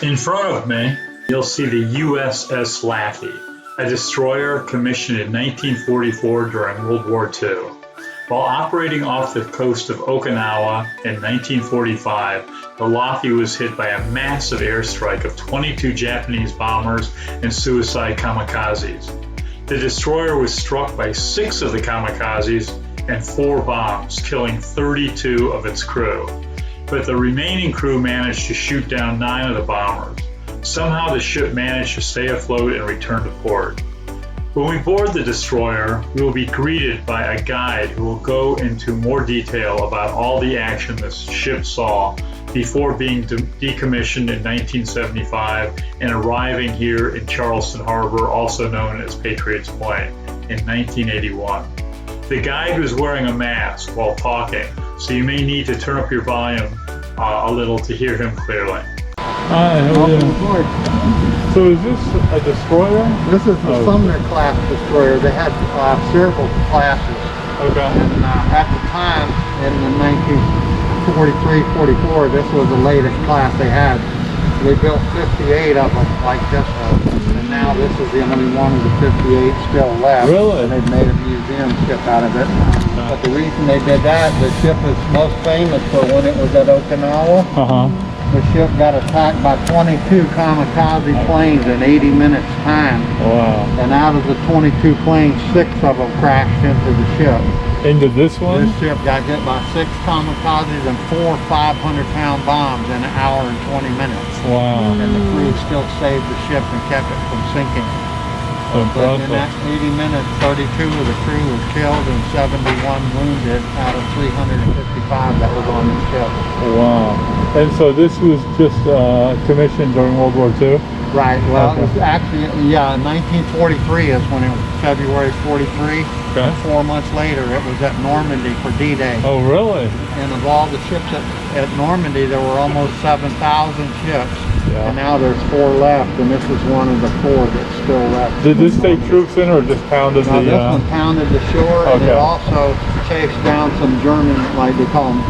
In front of me, you'll see the USS Laffey, a destroyer commissioned in 1944 during World War II. While operating off the coast of Okinawa in 1945, the Laffey was hit by a massive airstrike of 22 Japanese bombers and suicide kamikazes. The destroyer was struck by 6 of the kamikazes and 4 bombs, killing 32 of its crew. But the remaining crew managed to shoot down 9 of the bombers. Somehow the ship managed to stay afloat and return to port. When we board the destroyer, we will be greeted by a guide who will go into more detail about all the action the ship saw before being decommissioned in 1975 and arriving here in Charleston Harbor, also known as Patriots Point, in 1981. The guide was wearing a mask while talking, so you may need to turn up your volume a little to hear him clearly. Hi, how are you? So is this a destroyer? This is the Sumner class destroyer. They had several classes. Okay. And at the time, in the 1943-44, this was the latest class they had. They built 58 of them like this one. And now this is the only one of the 58 still left. Really? And they've made a museum ship out of it. But the reason they did that, the ship is most famous for when it was at Okinawa. The ship got attacked by 22 kamikaze planes in 80 minutes time. Wow. And out of the 22 planes, 6 of them crashed into the ship. Into this one? This ship got hit by 6 kamikazes and 4 500-pound bombs in an hour and 20 minutes. Wow. And the crew still saved the ship and kept it from sinking. But in that 80 minutes, 32 of the crew was killed and 71 wounded out of 355 that was on the ship. Wow. And so this was just commissioned during World War II? Right. Well, it's actually, yeah, 1943 is when it was February 43. Okay. And 4 months later, it was at Normandy for D-Day. Oh, really? And of all the ships at Normandy, there were almost 7,000 ships. Yeah. And now there's 4 left, and this is one of the 4 that's still left. Did this take troops in or just pounded Now, the... this one pounded the shore, and it also chased down some German, like we call them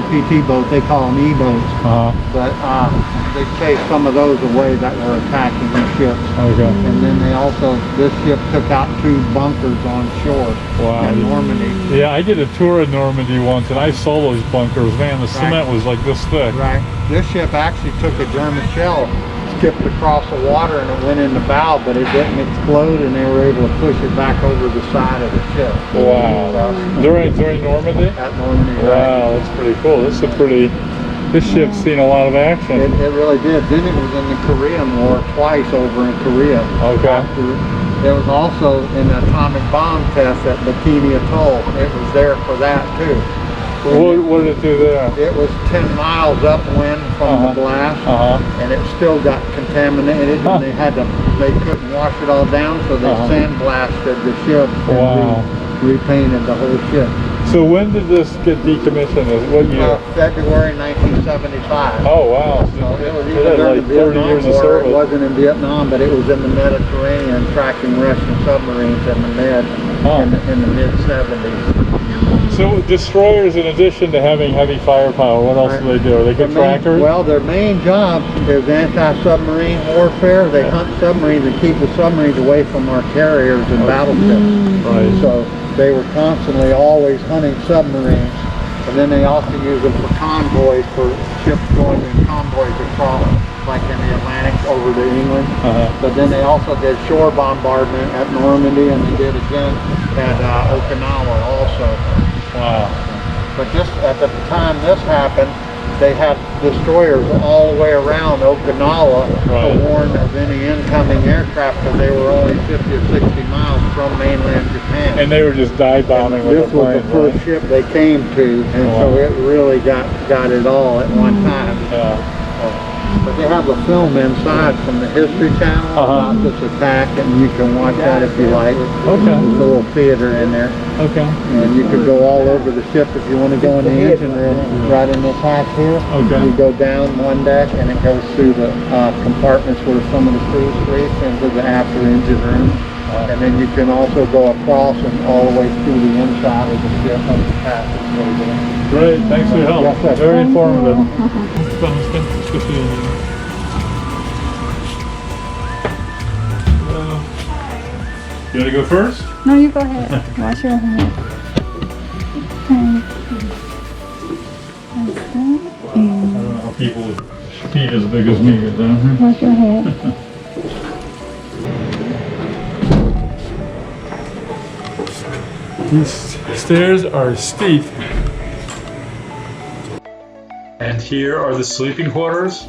PT boats, they call them E-boats. But they chased some of those away that were attacking the ships. Okay. And then they also, this ship took out 2 bunkers on shore at Normandy. Yeah, I did a tour of Normandy once, and I saw those bunkers. Man, the cement was like this thick. Right. This ship actually took a German shell, skipped across the water, and it went in the bow, but it didn't explode, and they were able to push it back over the side of the ship. Wow. During Normandy? At Normandy, wow, that's pretty cool. This ship's seen a lot of action. It really did. Then it was in the Korean War twice over in Korea. Okay. It was also in the atomic bomb test at Bikini Atoll. It was there for that too. What did it do there? It was 10 miles upwind from the blast, and it still got contaminated. And they couldn't wash it all down, so they sandblasted the ship and repainted the whole ship. So when did this get decommissioned? What year? February 1975. Oh wow! So it was either during like the 30 Vietnam years of War. service. It wasn't in Vietnam, but it was in the Mediterranean, tracking Russian submarines in the in the mid-70s. So destroyers, in addition to having heavy firepower, what else do they do? Are they good trackers? Well, their main job is anti-submarine warfare. They hunt submarines and keep the submarines away from our carriers and battleships. Right. So they were constantly always hunting submarines. And then they also use them for convoys, for ships going in convoys across, like in the Atlantic over to England. But then they also did shore bombardment at Normandy, and they did again at Okinawa also. Wow. But just at the time this happened, they had destroyers all the way around Okinawa to warn of any incoming aircraft, because they were only 50 or 60 miles from mainland Japan. And they were just dive bombing with This was the first ship they came to, and so it really got it all at one time. But they have a film inside from the History Channel about this attack, and you can watch that if you like. There's a little theater in there. Okay. And you could go all over the ship if you want to go in the engine room, right in this hatch here. Okay. You go down one deck, and it goes through the compartments where some of the crew sleep into the after engine room. And then you can also go across and all the way through the inside of the ship up the passage. Great, thanks for your help. Yes, sir. Very informative. You want to go first? No, you go ahead. Wash your hands. Okay. That's that. I don't know how people with feet as big as me get down here. Wash your head. These stairs are steep. And here are the sleeping quarters.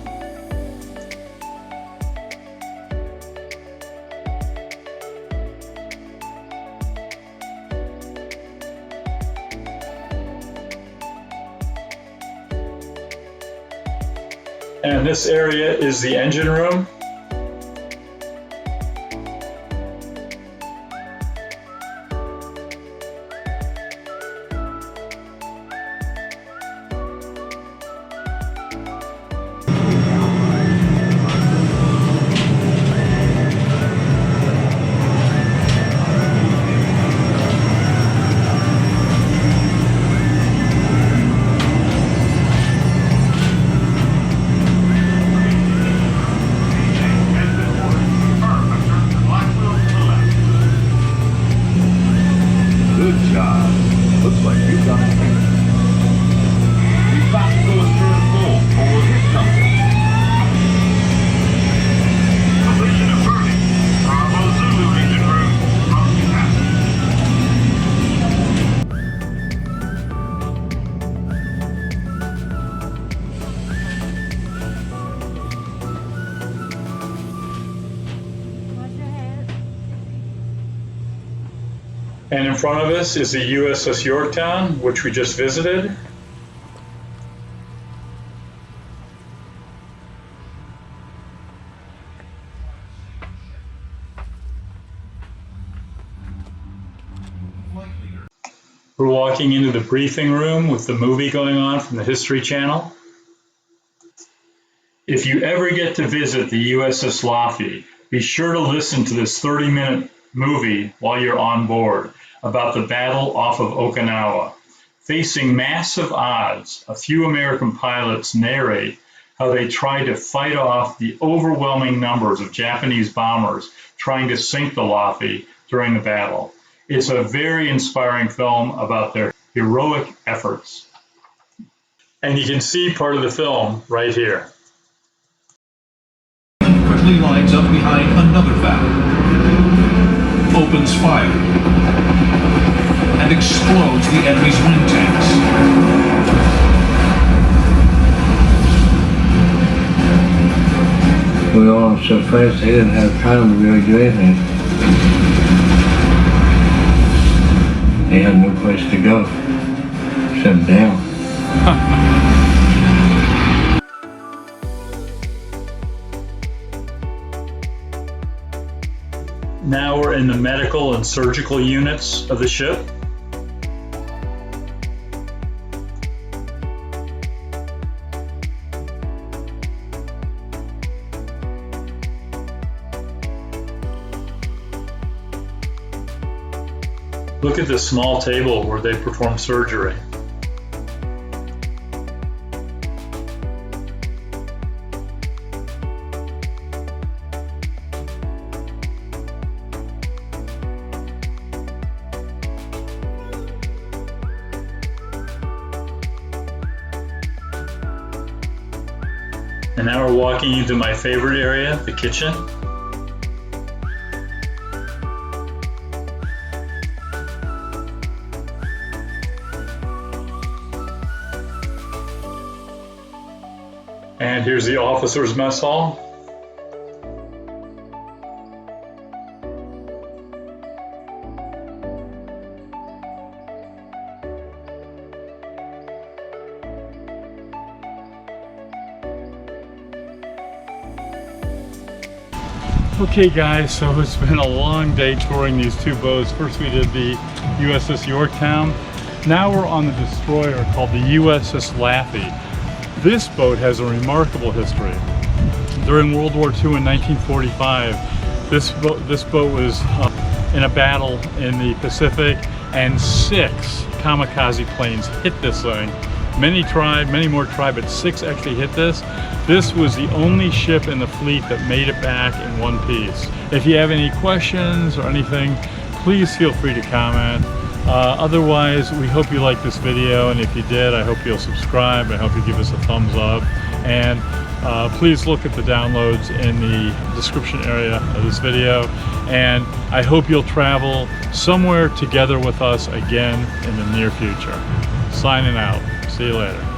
And this area is the engine room. And in front of us is the USS Yorktown, which we just visited. We're walking into the briefing room with the movie going on from the History Channel. If you ever get to visit the USS Laffey, be sure to listen to this 30-minute movie while you're on board about the battle off of Okinawa. Facing massive odds, a few American pilots narrate how they tried to fight off the overwhelming numbers of Japanese bombers trying to sink the Laffey during the battle. It's a very inspiring film about their heroic efforts. And you can see part of the film right here. Quickly lines up behind another battle, opens fire, and explodes the enemy's wind tanks. We were all so fast they didn't have time to really do anything. They had no place to go. Shut down. Now we're in the medical and surgical units of the ship. Look at this small table where they perform surgery. And now we're walking into my favorite area, the kitchen. And here's the officers' mess hall. Okay guys, so it's been a long day touring these two boats. First we did the USS Yorktown. Now we're on the destroyer called the USS Laffey. This boat has a remarkable history. During World War II in 1945, this boat was in a battle in the Pacific, and 6 kamikaze planes hit this thing, Many tried, many more tried, but 6 actually hit this. This was the only ship in the fleet that made it back in one piece. If you have any questions or anything, please feel free to comment. Otherwise, we hope you liked this video, and if you did, I hope you'll subscribe. I hope you give us a thumbs up, and please look at the downloads in the description area of this video, and I hope you'll travel somewhere together with us again in the near future. Signing out. See you later.